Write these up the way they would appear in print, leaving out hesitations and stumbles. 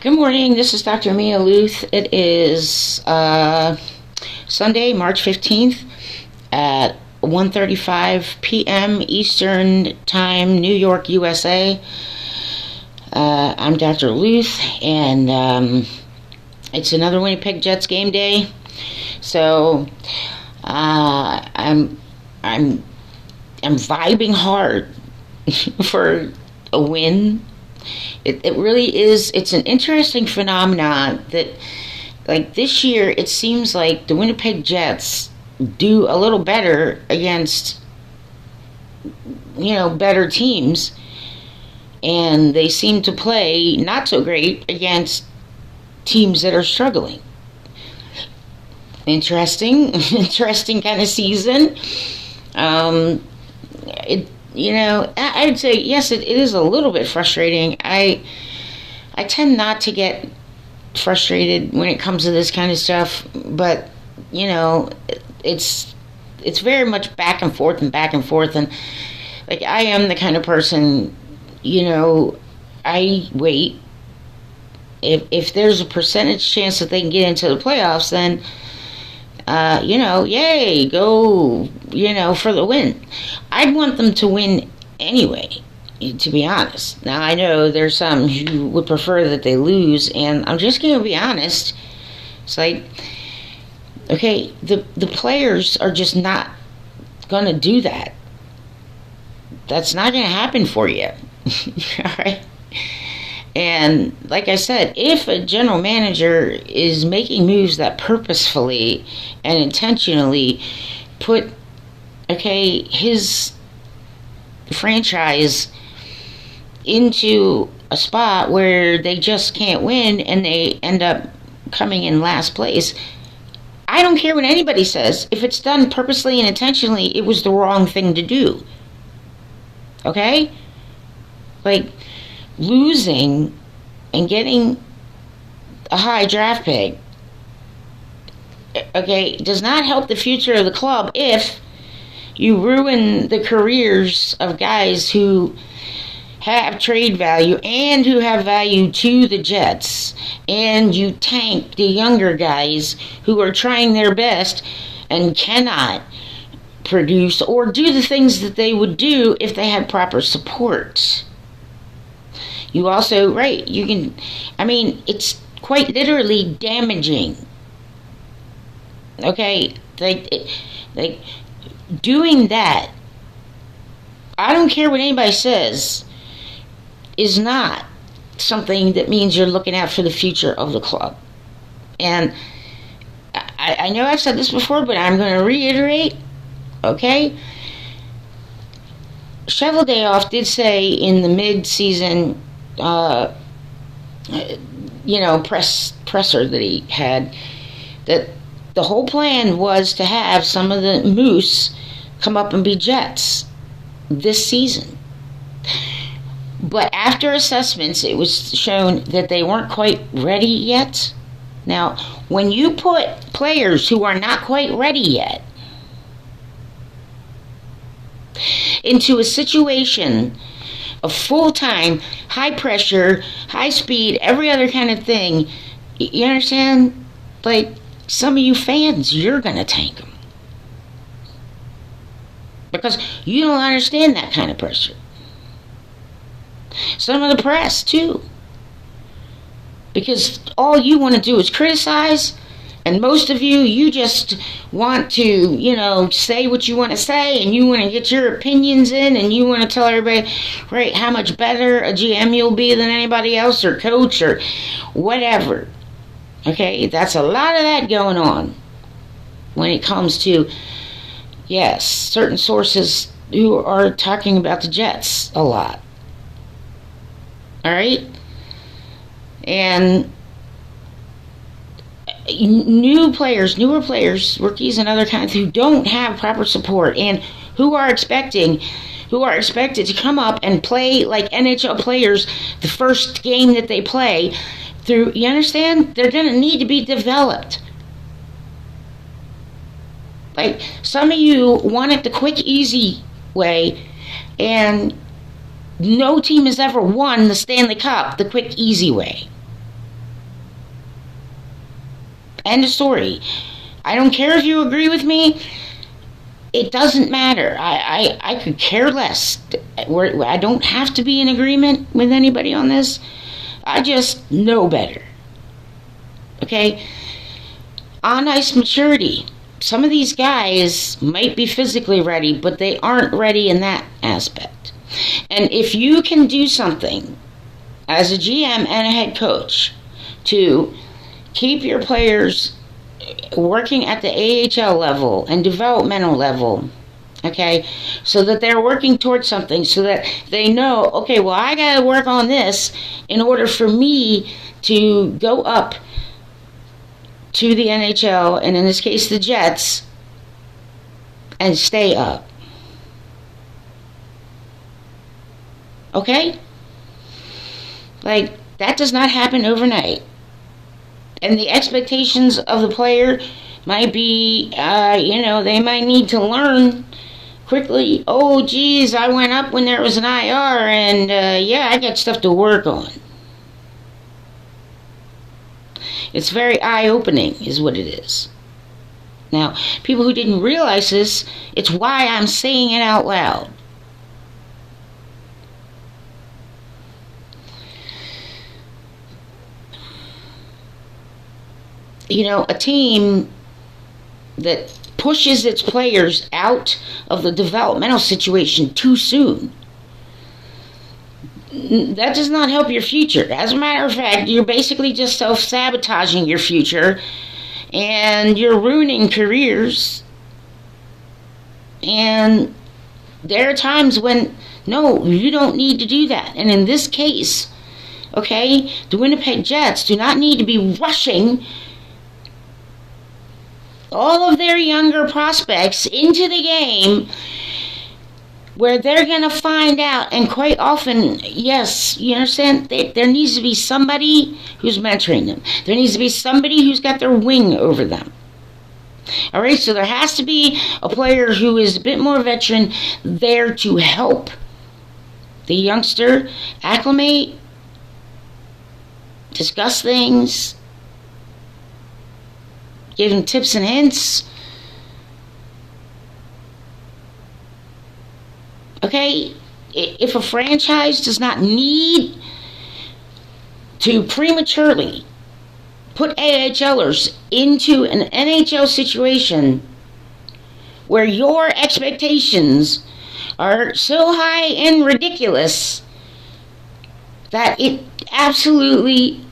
Good morning. This is Dr. Mia Luth. It is Sunday, March 15th at 1:35 p.m. Eastern Time, New York, USA. I'm Dr. Luth, and it's another Winnipeg Jets game day. So I'm vibing hard for a win. It really is. It's an interesting phenomenon that, like, this year, it seems like the Winnipeg Jets do a little better against, better teams, and they seem to play not so great against teams that are struggling. Interesting kind of season. I'd say, yes, it is a little bit frustrating. I tend not to get frustrated when it comes to this kind of stuff, but, it's very much back and forth, and, like, I am the kind of person, I wait. If there's a percentage chance that they can get into the playoffs, then yay, go, for the win. I'd want them to win anyway, to be honest. Now, I know there's some who would prefer that they lose, and I'm just going to be honest. It's like, okay, the players are just not going to do that. That's not going to happen for you. All right? And like I said, if a general manager is making moves that purposefully and intentionally put, his franchise into a spot where they just can't win and they end up coming in last place, I don't care what anybody says. If it's done purposely and intentionally, it was the wrong thing to do. Okay? Like, losing and getting a high draft pick, does not help the future of the club if you ruin the careers of guys who have trade value and who have value to the Jets, and you tank the younger guys who are trying their best and cannot produce or do the things that they would do if they had proper support. You also, it's quite literally damaging. Okay? Like, doing that, I don't care what anybody says, is not something that means you're looking out for the future of the club. And I know I've said this before, but I'm going to reiterate, okay? Cheveldayoff did say in the mid-season presser that he had, that the whole plan was to have some of the Moose come up and be Jets this season. But after assessments, it was shown that they weren't quite ready yet. Now, when you put players who are not quite ready yet into a situation of full-time, high-pressure, high-speed, every other kind of thing, you understand? Like, some of you fans, you're going to tank them. Because you don't understand that kind of pressure. Some of the press, too. Because all you want to do is criticize, and most of you just want to, say what you want to say, and you want to get your opinions in, and you want to tell everybody, right, how much better a GM you'll be than anybody else, or coach, or whatever. Okay, that's a lot of that going on when it comes to, yes, certain sources who are talking about the Jets a lot. All right? And newer players, rookies and other kinds who don't have proper support and who are expected to come up and play like NHL players the first game that they play through, you understand? They're going to need to be developed. Like, some of you want it the quick, easy way, and No team has ever won the Stanley Cup the quick, easy way. End of story. I don't care if you agree with me. It doesn't matter. I could care less. I don't have to be in agreement with anybody on this. I just know better. Okay? On ice maturity. Some of these guys might be physically ready, but they aren't ready in that aspect. And if you can do something as a GM and a head coach to keep your players working at the AHL level and developmental level, okay, so that they're working towards something, so that they know, okay, well, I got to work on this in order for me to go up to the NHL, and in this case, the Jets, and stay up. Okay? Like, that does not happen overnight. And the expectations of the player might be, they might need to learn quickly. Oh, geez, I went up when there was an IR, and I got stuff to work on. It's very eye-opening, is what it is. Now, people who didn't realize this, it's why I'm saying it out loud. A team that pushes its players out of the developmental situation too soon, that does not help your future. As a matter of fact, you're basically just self-sabotaging your future, and you're ruining careers. And there are times when, no, you don't need to do that. And in this case, okay, the Winnipeg Jets do not need to be rushing all of their younger prospects into the game where they're going to find out, and quite often, yes, you understand, there needs to be somebody who's mentoring them. There needs to be somebody who's got their wing over them. All right, so there has to be a player who is a bit more veteran there to help the youngster acclimate, discuss things, give him tips and hints. Okay, if a franchise does not need to prematurely put AHLers into an NHL situation where your expectations are so high and ridiculous that it absolutely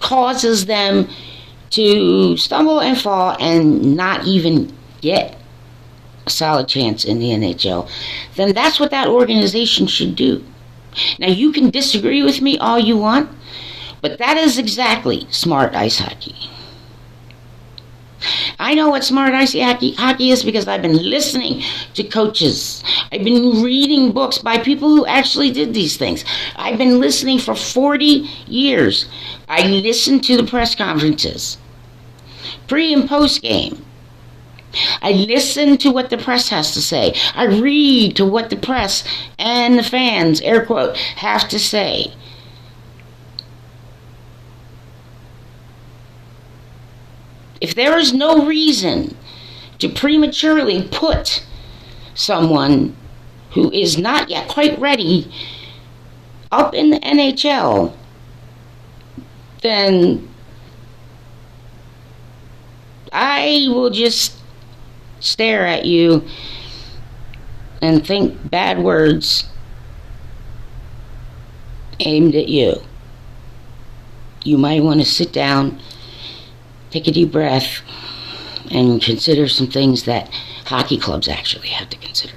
causes them to stumble and fall and not even get a solid chance in the NHL, then that's what that organization should do. Now, you can disagree with me all you want, but that is exactly smart ice hockey. I know what smart ice hockey is because I've been listening to coaches. I've been reading books by people who actually did these things. I've been listening for 40 years. I listen to the press conferences, pre and post game. I listen to what the press has to say. I read to what the press and the fans, air quote, have to say. If there is no reason to prematurely put someone who is not yet quite ready up in the NHL, then I will just stare at you and think bad words aimed at you. You might want to sit down, take a deep breath, and consider some things that hockey clubs actually have to consider.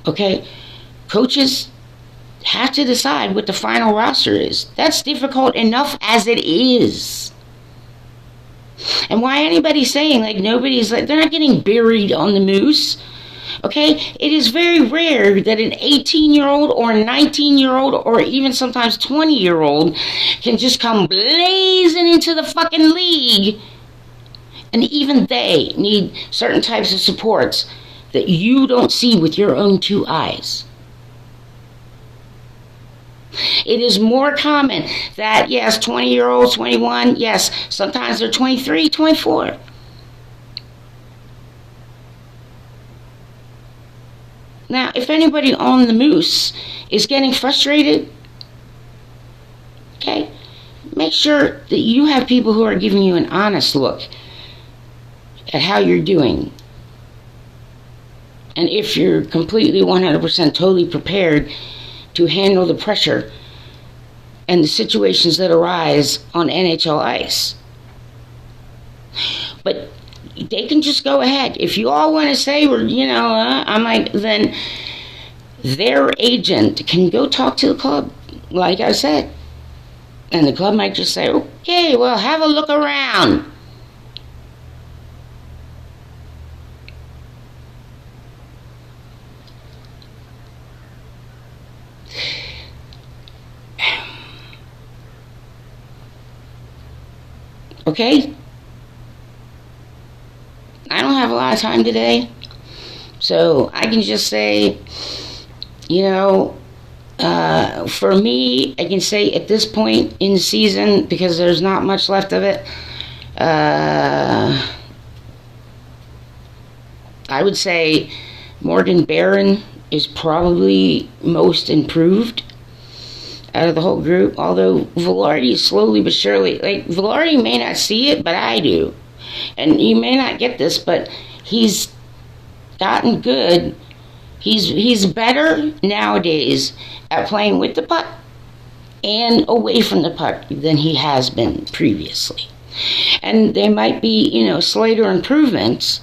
Okay, coaches have to decide what the final roster is. That's difficult enough as it is. And why anybody saying nobody's they're not getting buried on the moose. Okay, it is very rare that an 18-year-old or 19-year-old or even sometimes 20-year-old can just come blazing into the fucking league, and even they need certain types of supports that you don't see with your own two eyes. It is more common that, yes, 20-year-olds, 21, yes, sometimes they're 23, 24. Now, if anybody on the Moose is getting frustrated, okay, make sure that you have people who are giving you an honest look at how you're doing. And if you're completely 100% totally prepared to handle the pressure and the situations that arise on NHL ice. But they can just go ahead. If you all want to say, I'm like, then their agent can go talk to the club, like I said. And the club might just say, okay, well, have a look around. Okay? I don't have a lot of time today, so I can just say, for me, I can say at this point in the season, because there's not much left of it, I would say Morgan Barron is probably most improved out of the whole group, although Velarde is slowly but surely, Velarde may not see it, but I do. And you may not get this, but he's gotten good. He's better nowadays at playing with the puck and away from the puck than he has been previously. And there might be, slighter improvements.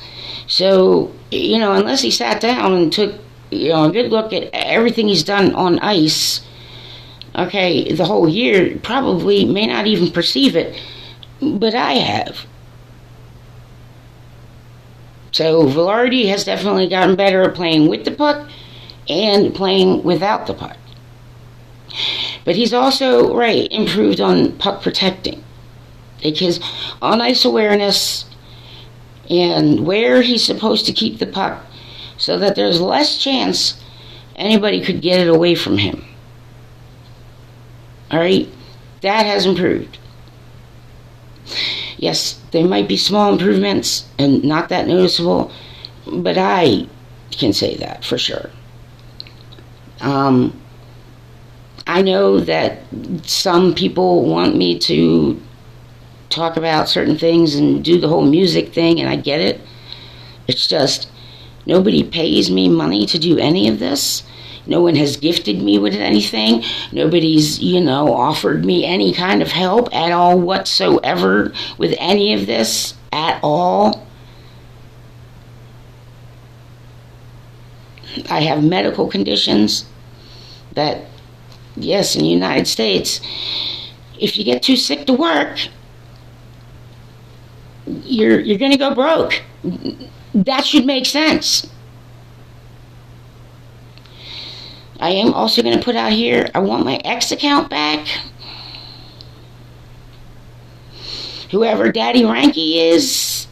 So, unless he sat down and took, a good look at everything he's done on ice, okay, the whole year, probably may not even perceive it, but I have. So Velarde has definitely gotten better at playing with the puck and playing without the puck. But he's also, improved on puck protecting. Because on ice awareness and where he's supposed to keep the puck so that there's less chance anybody could get it away from him. All right? That has improved. Yes, there might be small improvements and not that noticeable, but I can say that for sure. I know that some people want me to talk about certain things and do the whole music thing, and I get it. It's just nobody pays me money to do any of this. No one has gifted me with anything. Nobody's, offered me any kind of help at all whatsoever with any of this at all. I have medical conditions that, yes, in the United States, if you get too sick to work, you're going to go broke. That should make sense. I am also going to put out here, I want my X account back. Whoever Daddy Ranky is,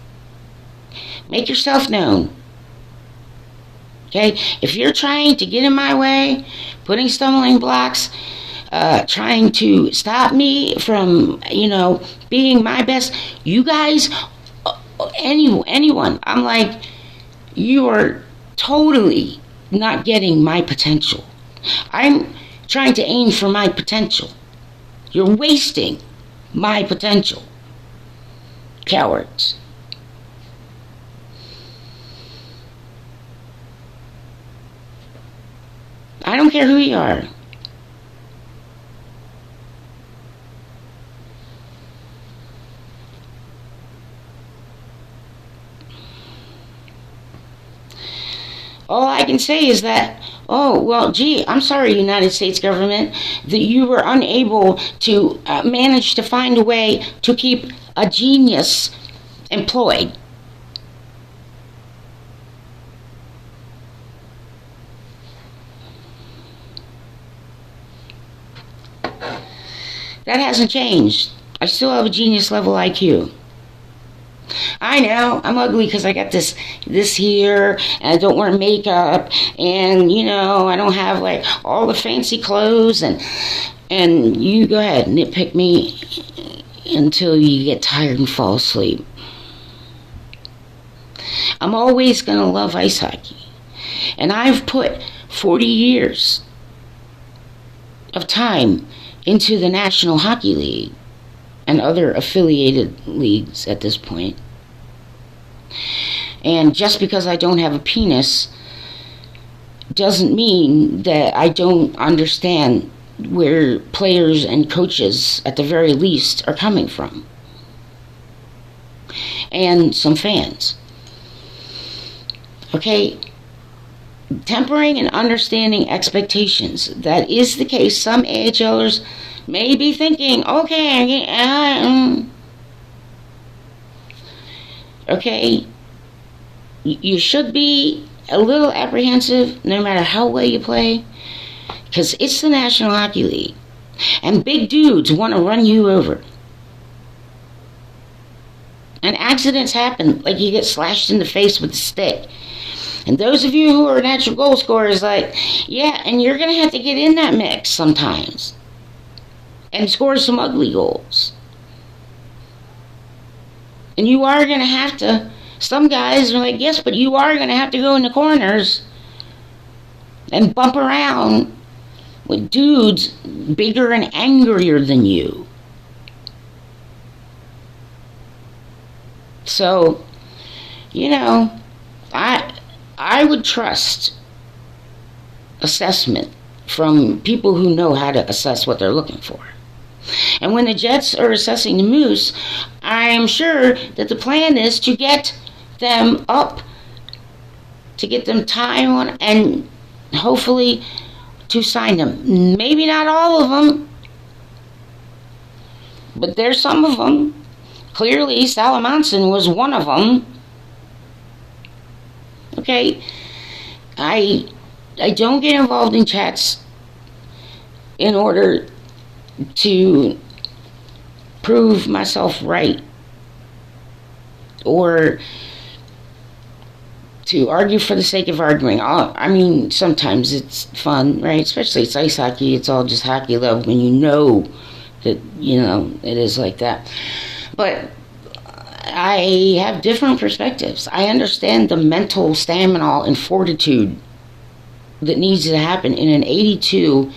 make yourself known. Okay? If you're trying to get in my way, putting stumbling blocks, trying to stop me from, being my best, you guys, anyone, I'm like, you are totally not getting my potential. I'm trying to aim for my potential. You're wasting my potential. Cowards. I don't care who you are. All I can say is that, I'm sorry, United States government, that you were unable to manage to find a way to keep a genius employed. That hasn't changed. I still have a genius level IQ. I know I'm ugly because I got this here, and I don't wear makeup, and I don't have like all the fancy clothes, and you go ahead and nitpick me until you get tired and fall asleep. I'm always gonna love ice hockey, and I've put 40 years of time into the National Hockey League and other affiliated leagues at this point. And just because I don't have a penis doesn't mean that I don't understand where players and coaches, at the very least, are coming from. And some fans. Okay? Tempering and understanding expectations. That is the case. Some AHLers may be thinking, okay, okay, you should be a little apprehensive no matter how well you play, because it's the National Hockey League, and big dudes want to run you over. And accidents happen, like you get slashed in the face with a stick. And those of you who are natural goal scorers, like, yeah, and you're going to have to get in that mix sometimes and score some ugly goals. And you are going to have to, some guys are like, yes, but you are going to have to go in the corners and bump around with dudes bigger and angrier than you. So, I would trust assessment from people who know how to assess what they're looking for. And when the Jets are assessing the Moose, I am sure that the plan is to get them up, to get them time on, and hopefully to sign them. Maybe not all of them, but there's some of them. Clearly, Salamanson was one of them. Okay, I don't get involved in chats in order to prove myself right or to argue for the sake of arguing. I mean, sometimes it's fun, right? Especially it's ice hockey. It's all just hockey love when you know that, it is like that. But I have different perspectives. I understand the mental stamina and fortitude that needs to happen in an 82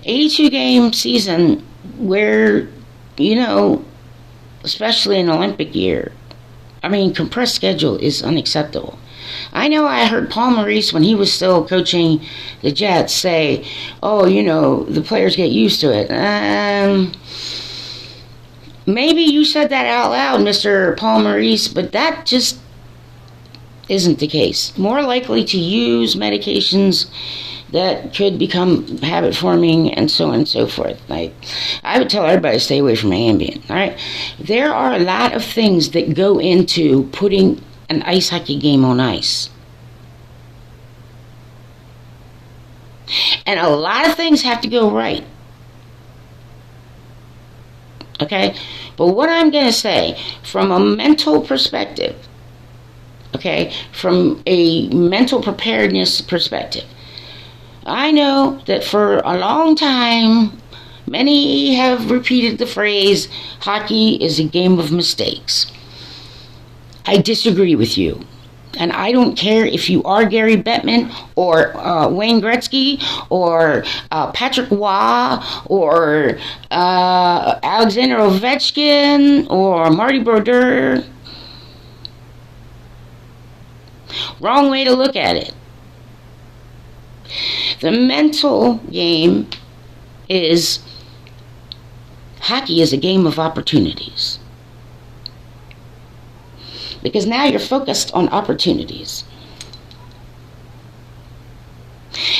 game season where, especially an Olympic year, compressed schedule is unacceptable. I know I heard Paul Maurice, when he was still coaching the Jets, say, the players get used to it. Maybe you said that out loud, Mr. Paul Maurice, but that just isn't the case. More likely to use medications that could become habit forming and so on and so forth. Like, I would tell everybody to stay away from Ambien, all right? There are a lot of things that go into putting an ice hockey game on ice. And a lot of things have to go right. Okay? But what I'm going to say, from a mental perspective, okay, from a mental preparedness perspective, I know that for a long time, many have repeated the phrase, hockey is a game of mistakes. I disagree with you. And I don't care if you are Gary Bettman or Wayne Gretzky or Patrick Waugh or Alexander Ovechkin or Marty Brodeur. Wrong way to look at it. The mental game is, hockey is a game of opportunities. Because now you're focused on opportunities.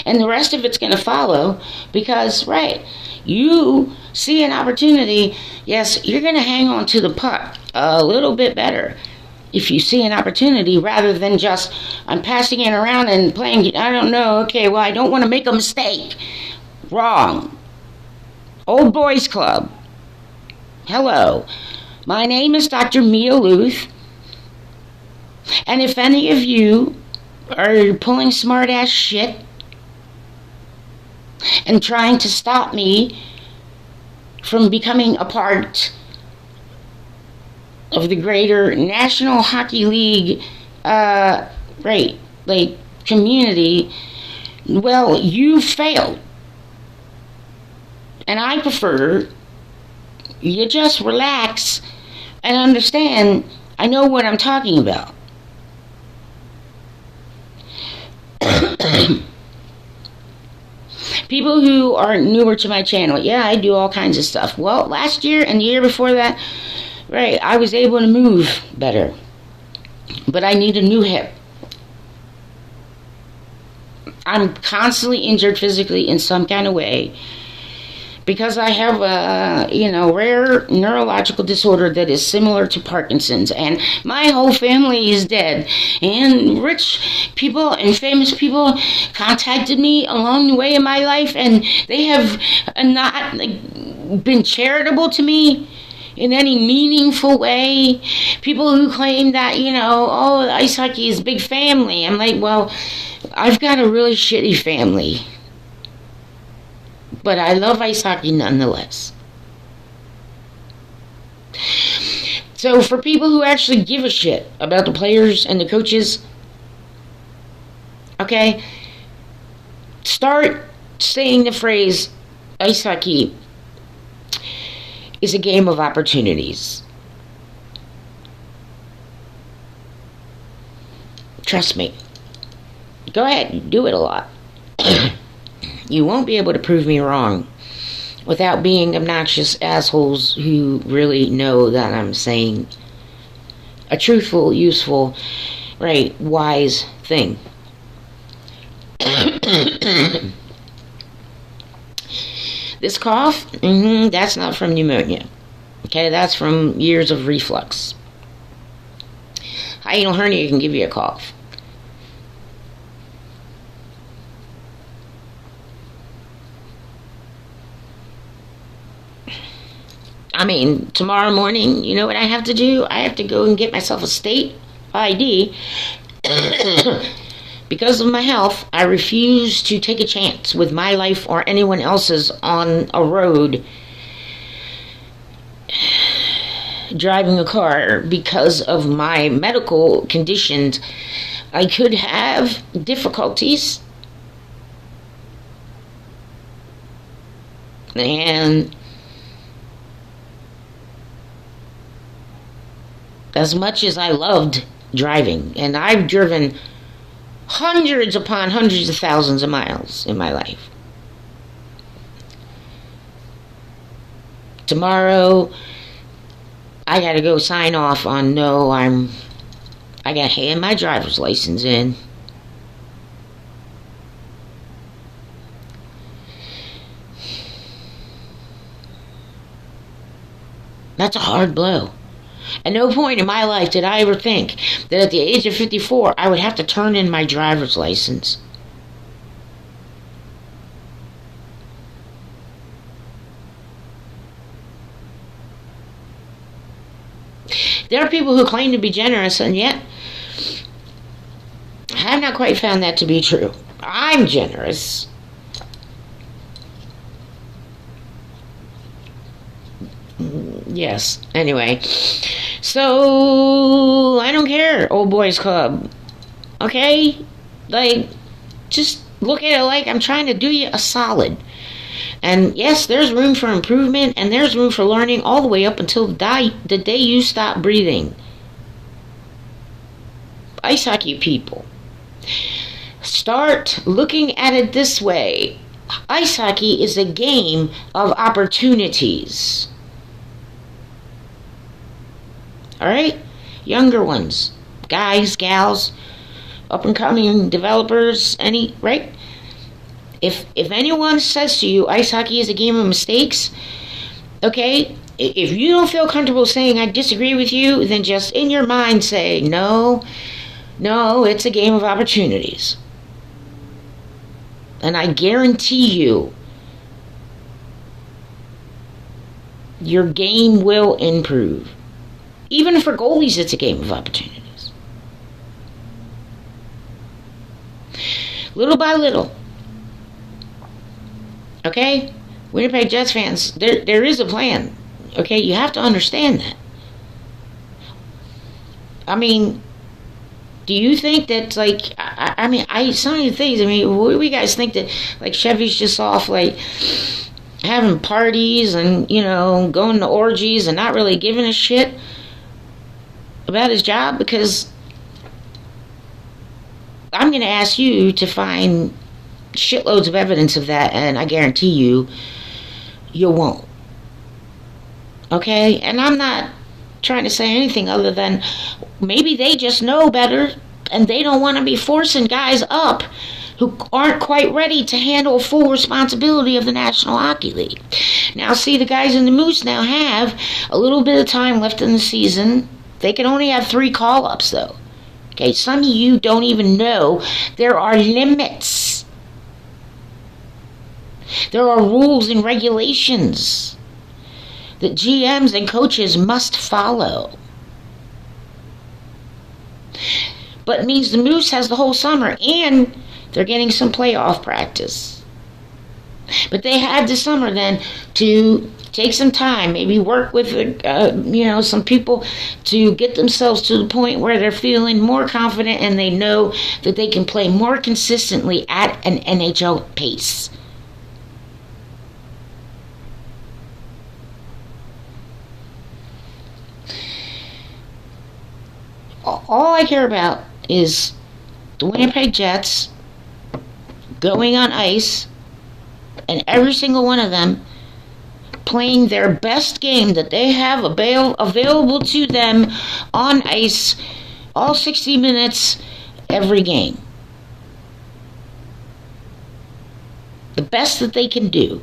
And the rest of it's going to follow because, right, you see an opportunity, yes, you're going to hang on to the puck a little bit better if you see an opportunity rather than just, I'm passing it around and playing, I don't know, okay, well, I don't want to make a mistake. Wrong. Old boys club. Hello. My name is Dr. Mia Luth, and if any of you are pulling smart ass shit and trying to stop me from becoming a part of the greater National Hockey League community, well, you failed. And I prefer you just relax and understand I know what I'm talking about. People who are newer to my channel, yeah, I do all kinds of stuff. Well, last year and the year before that, right, I was able to move better. But I need a new hip. I'm constantly injured physically in some kind of way because I have a, rare neurological disorder that is similar to Parkinson's, and my whole family is dead. And rich people and famous people contacted me along the way in my life, and they have not been charitable to me in any meaningful way. People who claim that, ice hockey is a big family. I'm like, well, I've got a really shitty family. But I love ice hockey nonetheless. So for people who actually give a shit about the players and the coaches, okay, start saying the phrase, ice hockey is a game of opportunities. Trust me. Go ahead, do it a lot. You won't be able to prove me wrong without being obnoxious assholes who really know that I'm saying a truthful, useful, wise thing. This cough, that's not from pneumonia. Okay, that's from years of reflux. Hiatal hernia can give you a cough. I mean, tomorrow morning, you know what I have to do? I have to go and get myself a state ID. Because of my health, I refuse to take a chance with my life or anyone else's on a road driving a car because of my medical conditions. I could have difficulties, and as much as I loved driving, and I've driven hundreds upon hundreds of thousands of miles in my life. Tomorrow, I gotta go sign off on I gotta hand my driver's license in. That's a hard blow. At no point in my life did I ever think that at the age of 54, I would have to turn in my driver's license. There are people who claim to be generous, and yet I have not quite found that to be true. I'm generous. Yes, anyway. So, I don't care, old boys club. Okay? Just look at it like I'm trying to do you a solid. And yes, there's room for improvement, and there's room for learning all the way up until the day you stop breathing. Ice hockey people, start looking at it this way. Ice hockey is a game of opportunities. Alright? Younger ones, guys, gals, up-and-coming developers, right? If anyone says to you, ice hockey is a game of mistakes, okay, if you don't feel comfortable saying I disagree with you, then just in your mind say, no, it's a game of opportunities. And I guarantee you, your game will improve. Even for goalies, it's a game of opportunities. Little by little. Okay? Winnipeg Jets fans, there is a plan. Okay? You have to understand that. I mean, do you think that, like, some of the things, what do you guys think that, like, Chevy's just off, like, having parties and, going to orgies and not really giving a shit about his job? Because I'm going to ask you to find shitloads of evidence of that, and I guarantee you won't. Okay? And I'm not trying to say anything other than maybe they just know better and they don't want to be forcing guys up who aren't quite ready to handle full responsibility of the National Hockey League. Now, see, the guys in the Moose now have a little bit of time left in the season. They can only have 3 call-ups, though. Okay, some of you don't even know there are limits. There are rules and regulations that GMs and coaches must follow. But it means the Moose has the whole summer, and they're getting some playoff practice. But they have the summer then to take some time, maybe work with some people to get themselves to the point where they're feeling more confident and they know that they can play more consistently at an NHL pace. All I care about is the Winnipeg Jets going on ice and every single one of them playing their best game that they have available to them on ice all 60 minutes every game. The best that they can do.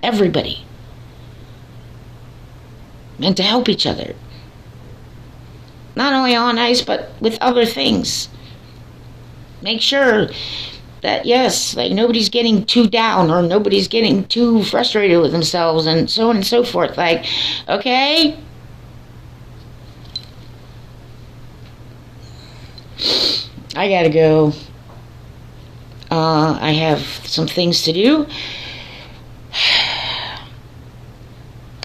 Everybody. And to help each other. Not only on ice, but with other things. Make sure that, yes, like nobody's getting too down or nobody's getting too frustrated with themselves and so on and so forth. Like, okay? I gotta go. I have some things to do.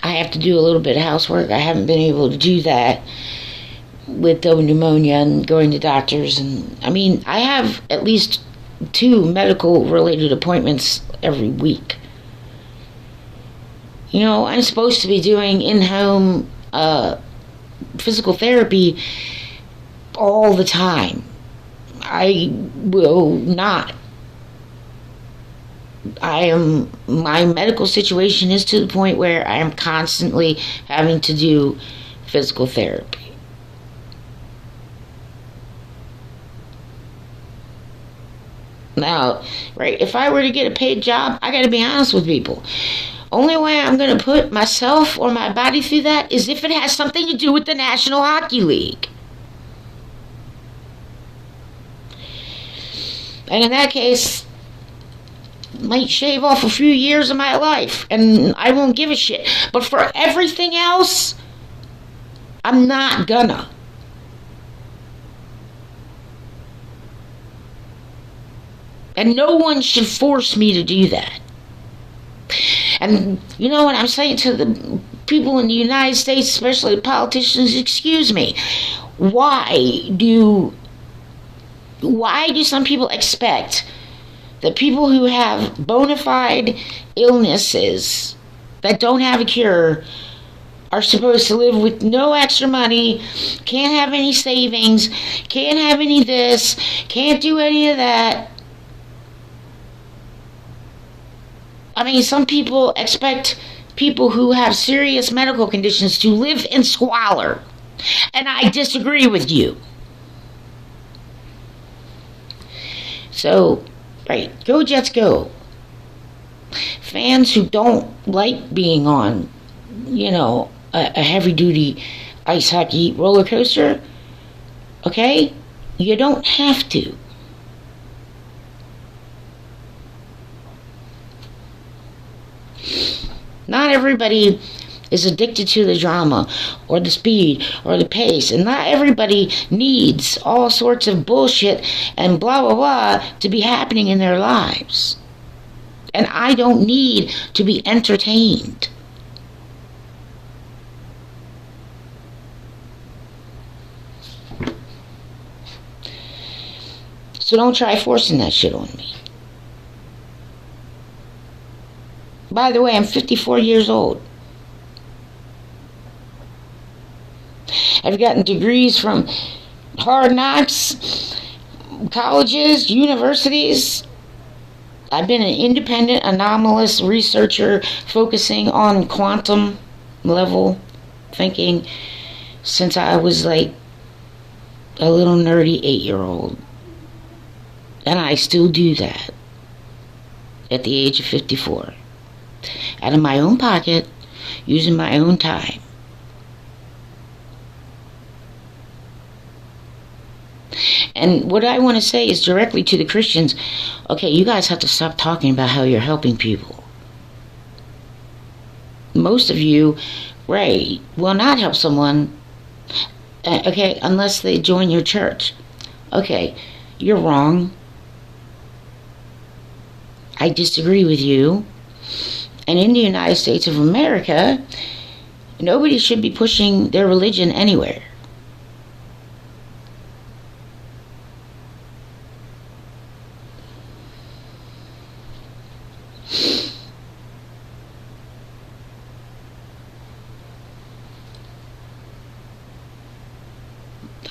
I have to do a little bit of housework. I haven't been able to do that with double pneumonia and going to doctors. And I have at least 2 medical related appointments every week. I'm supposed to be doing in-home physical therapy all the time. I will not. My medical situation is to the point where I am constantly having to do physical therapy. Now, right, if I were to get a paid job, I gotta be honest with people. Only way I'm gonna put myself or my body through that is if it has something to do with the National Hockey League. And in that case, might shave off a few years of my life and I won't give a shit. But for everything else, I'm not gonna. And no one should force me to do that. And you know what I'm saying to the people in the United States, especially the politicians, excuse me, why do some people expect that people who have bona fide illnesses that don't have a cure are supposed to live with no extra money, can't have any savings, can't have any this, can't do any of that? Some people expect people who have serious medical conditions to live in squalor. And I disagree with you. So, right, go Jets go. Fans who don't like being on, a heavy-duty ice hockey roller coaster, okay, you don't have to. Not everybody is addicted to the drama or the speed or the pace, and not everybody needs all sorts of bullshit and blah blah blah to be happening in their lives. And I don't need to be entertained. So don't try forcing that shit on me. By the way, I'm 54 years old. I've gotten degrees from Hard Knocks, colleges, universities. I've been an independent, anomalous researcher focusing on quantum level thinking since I was like a little nerdy 8-year-old. And I still do that at the age of 54. Out of my own pocket, using my own time. And what I want to say is directly to the Christians, okay, you guys have to stop talking about how you're helping people. Most of you, right, will not help someone, okay, unless they join your church. Okay, you're wrong. I disagree with you. And in the United States of America, nobody should be pushing their religion anywhere.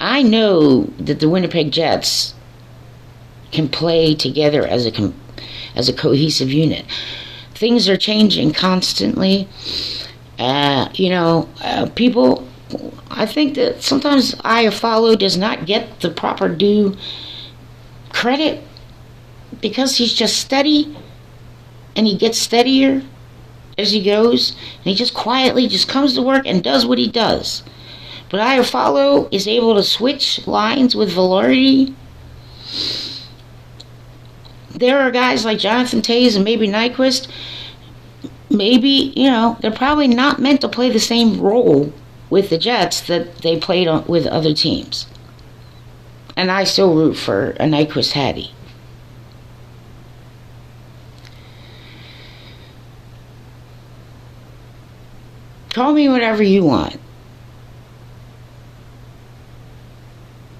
I know that the Winnipeg Jets can play together as a cohesive unit. Things are changing constantly. People, I think that sometimes Iafallo does not get the proper due credit because he's just steady and he gets steadier as he goes, and he just quietly just comes to work and does what he does. But Iafallo is able to switch lines with validity. There are guys like Jonathan Toews and maybe Nyquist. Maybe, they're probably not meant to play the same role with the Jets that they played with other teams. And I still root for a Nyquist Hattie. Call me whatever you want.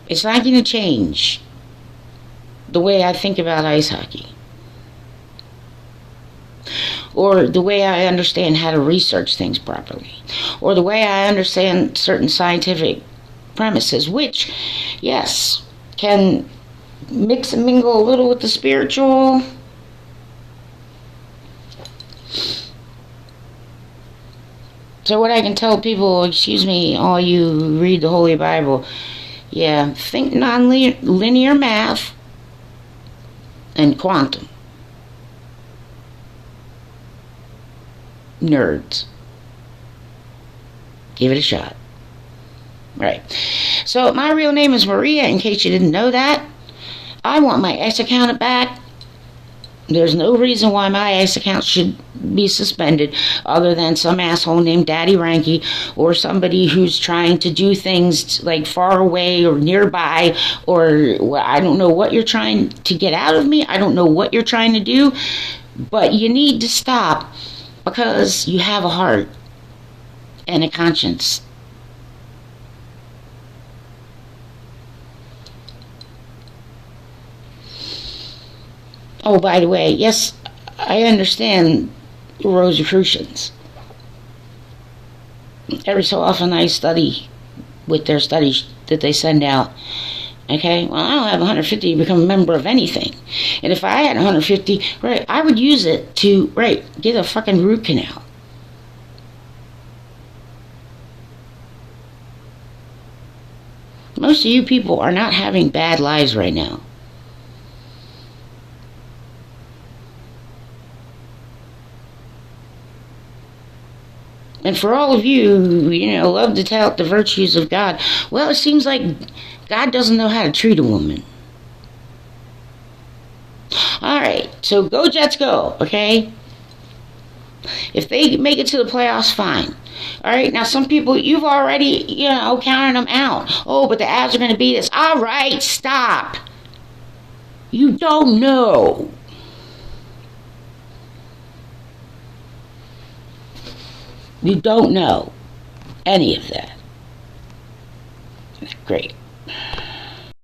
It's not going to change the way I think about ice hockey. Or the way I understand how to research things properly. Or the way I understand certain scientific premises, which, yes, can mix and mingle a little with the spiritual. So what I can tell people, excuse me, all you who read the Holy Bible, yeah, think non-linear math and quantum. Nerds. Give it a shot. Right. So my real name is Maria, in case you didn't know that. I want my X account back. There's no reason why my X account should be suspended other than some asshole named Daddy Ranky or somebody who's trying to do things like far away or nearby, or I don't know what you're trying to get out of me. I don't know what you're trying to do, but you need to stop because you have a heart and a conscience. Oh, by the way, yes, I understand Rosicrucians. Every so often I study with their studies that they send out. Okay? Well, I don't have 150 to become a member of anything. And if I had 150, right, I would use it to, right, get a fucking root canal. Most of you people are not having bad lives right now. And for all of you who, love to tout the virtues of God, well, it seems like God doesn't know how to treat a woman. All right, so go Jets go, okay? If they make it to the playoffs, fine. All right, now some people, you've already, counted them out. Oh, but the Avs are going to beat us. All right, stop. You don't know. You don't know any of that. Great.